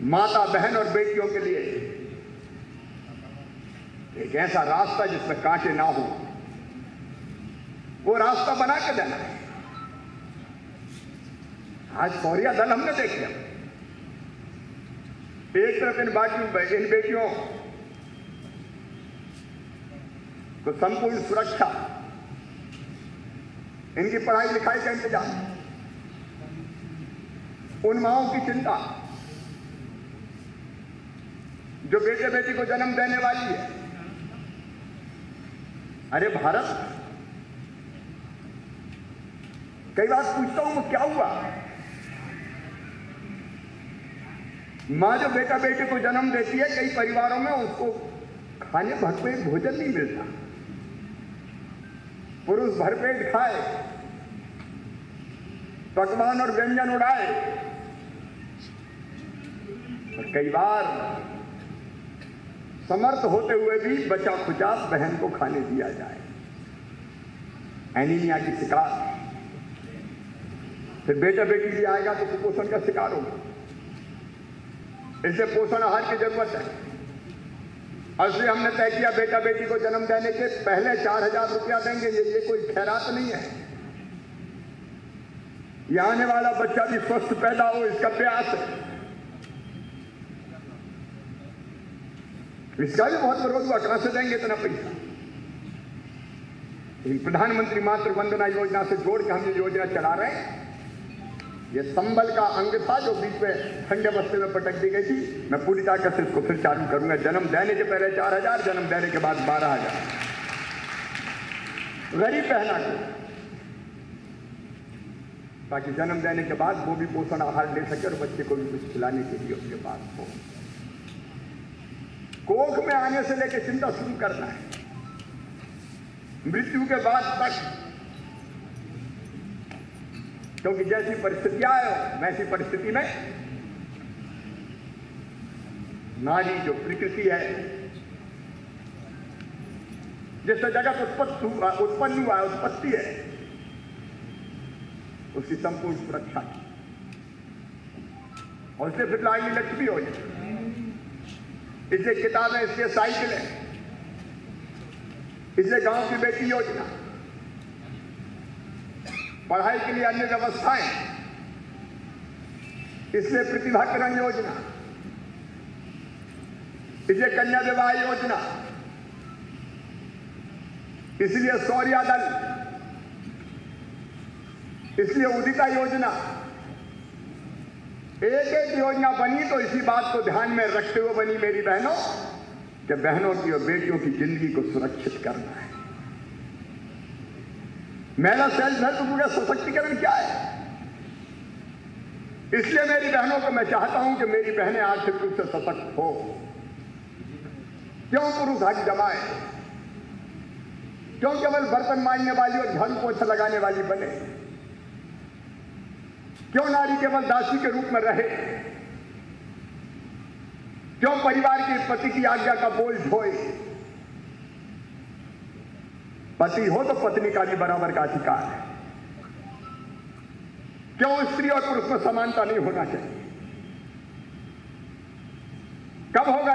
माता, बहन और बेटियों के लिए एक ऐसा रास्ता जिसमें कांटे ना हो, वो रास्ता बना के देना है। आज शौर्य दल हमने देख लिया। एक तरफ इन बेटियों को संपूर्ण सुरक्षा, इनकी पढ़ाई लिखाई का इंतजाम, उन माओं की चिंता जो बेटे बेटी को जन्म देने वाली है। अरे भारत, कई बार पूछता हूं क्या हुआ, मां जो बेटा बेटे को जन्म देती है, कई परिवारों में उसको खाने भरपेट भोजन नहीं मिलता। पुरुष भरपेट खाए, पकवान और व्यंजन उड़ाए, और कई बार समर्थ होते हुए भी बचा खुचा बहन को खाने दिया जाए। एनीमिया की शिकार, फिर बेटा बेटी भी आएगा तो कुपोषण का शिकार होगा। इसे पोषण आहार की जरूरत है। और इसलिए हमने तय किया बेटा बेटी को जन्म देने के पहले 4,000 रुपया देंगे। ये कोई खैरात नहीं है। यह आने वाला बच्चा भी स्वस्थ पैदा हो, इसका प्रयास है। इसका भी बहुत विरोध हुआ, कहां से देंगे इतना पैसा। प्रधानमंत्री मातृ वंदना योजना से जोड़ के हम ये योजना चला रहे हैं। ये संबल का अंग था जो बीच में ठंडे बस्ते में पटक दी गई थी। मैं पूरी ताकत से इसको फिर चालू करूंगा। जन्म देने के पहले 4,000, जन्म देने के बाद 12,000 गरीब बहना को, ताकि जन्म देने के बाद वो भी पोषण आहार ले सके और बच्चे को भी कुछ खिलाने के लिए उसके पास हो। कोख में आने से लेकर चिंता शुरू करना है, मृत्यु के बाद तक, क्योंकि जैसी परिस्थितियां आए वैसी परिस्थिति में नारी जो प्रकृति है, जिससे जगत उत्पन्न हुआ है, उत्पत्ति है, उसकी संपूर्ण सुरक्षा की। और इसलिए फिर लाडली लक्ष्मी हो जाए, इसलिए किताबें, इसलिए साइकिलें, इसलिए गांव की बेटी योजना, पढ़ाई के लिए अन्य व्यवस्थाएं, इसलिए प्रतिभाकरण योजना, इसलिए कन्या विवाह योजना, इसलिए शौर्य दल, इसलिए उदिता योजना। एक एक योजना बनी तो इसी बात को ध्यान में रखते हुए बनी मेरी बहनों, कि बहनों की और बेटियों की जिंदगी को सुरक्षित करना है। महिला सेल्फ हेल्प का सशक्तिकरण क्या है? इसलिए मेरी बहनों को मैं चाहता हूं कि मेरी बहनें आर्थिक रूप से सशक्त हो। क्यों पुरुष हक जमाए? क्यों केवल बर्तन मांजने वाली और झाड़ू पोछा लगाने वाली बने? क्यों नारी केवल दासी के रूप में रहे? क्यों परिवार के पति की आज्ञा का बोझ ढोए? पति हो तो पत्नी का भी बराबर का अधिकार है। क्यों स्त्री और पुरुष में समानता नहीं होना चाहिए? कब होगा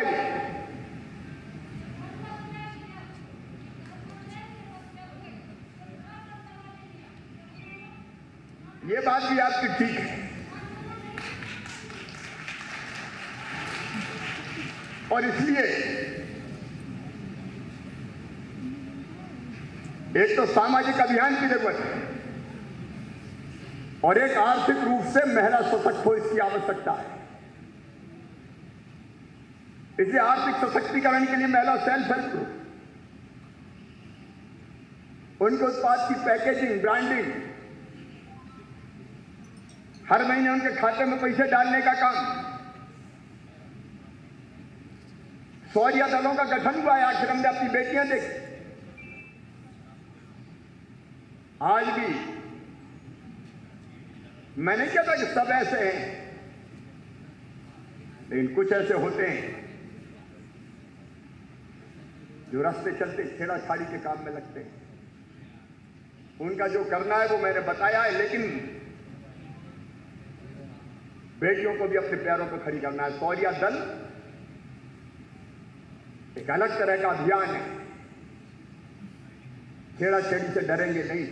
ये बात भी आपकी ठीक है। और इसलिए एक तो सामाजिक अभियान की जरूरत है और एक आर्थिक रूप से महिला सशक्त हो, इसकी आवश्यकता है। इसलिए आर्थिक सशक्तिकरण के लिए महिला सेल्फ हेल्प ग्रुप, उनके उत्पाद की पैकेजिंग, ब्रांडिंग, हर महीने उनके खाते में पैसे डालने का काम। शौर्य दलों का गठन हुआ है। आखिर हमने अपनी बेटियां देखी, आज भी मैं नहीं कहता कि सब ऐसे हैं, लेकिन कुछ ऐसे होते हैं जो रास्ते चलते छेड़ाछाड़ी के काम में लगते हैं। उनका जो करना है वो मैंने बताया है, लेकिन बेटियों को भी अपने पैरों पर खड़ी करना है। शौर्य दल एक अलग तरह का अभियान है। छेड़ाछेड़ी से डरेंगे नहीं।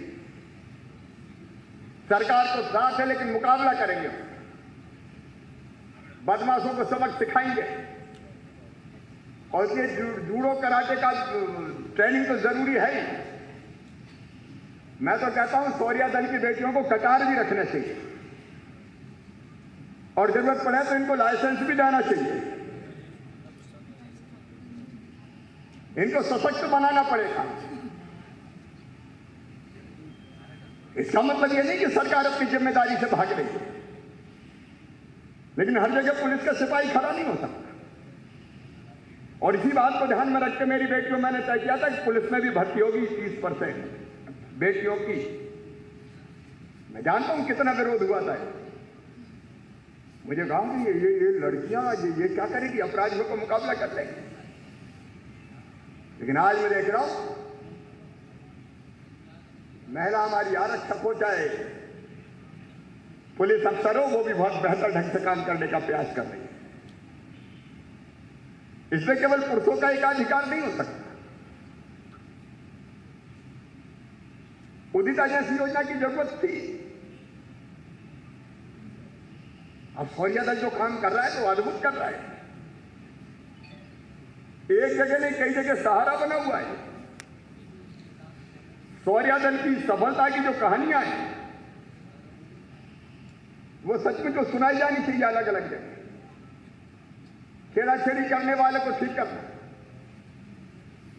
सरकार तो साथ है, लेकिन मुकाबला करेंगे। बदमाशों को सबक सिखाएंगे। और ये जूडो कराटे का ट्रेनिंग तो जरूरी है ही। मैं तो कहता हूं शौर्य दल की बेटियों को कटार भी रखना चाहिए, और जरूरत पड़े तो इनको लाइसेंस भी देना चाहिए। इनको सशक्त बनाना पड़ेगा। इसका मतलब यह नहीं कि सरकार अपनी जिम्मेदारी से भाग रही है, लेकिन हर जगह पुलिस का सिपाही खड़ा नहीं हो सकता। और इसी बात को ध्यान में रख के मेरी बेटियों मैंने तय किया था कि पुलिस में भी भर्ती होगी 30% बेटियों की। मैं जानता हूं कितना विरोध हुआ था। मुझे कहा कि ये लड़कियां ये क्या करेगी, अपराधियों का मुकाबला कर लेंगी। लेकिन आज मैं देख रहा हूं महिला हमारी आरक्षक हो चाहे पुलिस अफसर हो, वो भी बहुत बेहतर ढंग से काम करने का प्रयास कर रही है। इसमें केवल पुरुषों का एकाधिकार नहीं हो सकता। उदिता जैसी योजना की जरूरत थी। अब शौर्य दल जो काम कर रहा है तो अद्भुत कर रहा है। एक जगह नहीं कई जगह सहारा बना हुआ है। शौर्य दल की सफलता की जो कहानियां हैं वो सचमुच तो सुनाई जानी चाहिए अलग अलग जगह। छेड़ाछेड़ी करने वाले को ठीक करना,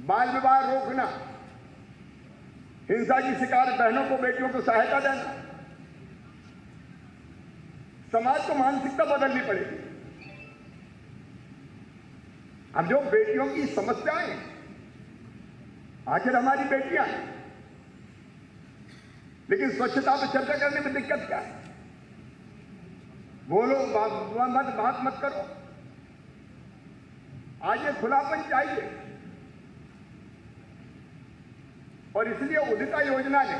बाल विवाह रोकना, हिंसा की शिकार बहनों को बेटियों को सहायता देना। समाज को मानसिकता बदलनी पड़ेगी। अब जो बेटियों की समस्याएं हैं, आखिर हमारी बेटियां हैं, लेकिन स्वच्छता पर चर्चा करने में दिक्कत क्या है? बोलो बात मत करो। आज ये खुलापन चाहिए, और इसलिए उदिता योजना ने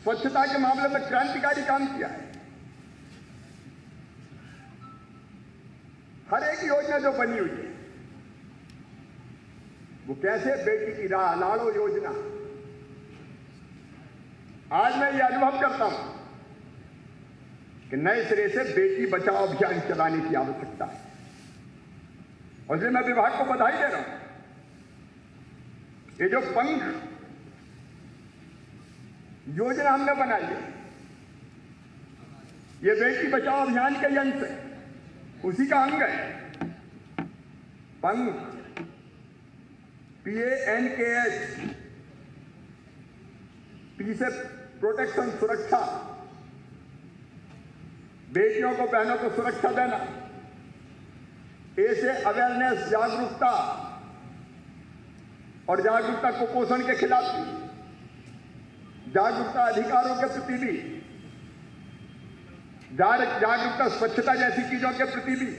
स्वच्छता के मामले में क्रांतिकारी काम किया है। हर एक योजना जो बनी हुई है वो कैसे बेटी की राह, लाड़ो योजना। आज मैं ये अनुभव करता हूं कि नए सिरे से बेटी बचाओ अभियान चलाने की आवश्यकता है, और इसलिए मैं विभाग को बधाई दे रहा हूं। ये जो पंख योजना हमने बनाई है, ये बेटी बचाओ अभियान के अंश है, उसी का अंग है। पंख PANKH, P से प्रोटेक्शन, सुरक्षा, बेटियों को बहनों को सुरक्षा देना। A से अवेयरनेस, जागरूकता, और जागरूकता कुपोषण के खिलाफ भी, जागरूकता अधिकारों के प्रति भी, जागरूकता स्वच्छता जैसी चीजों के प्रति भी।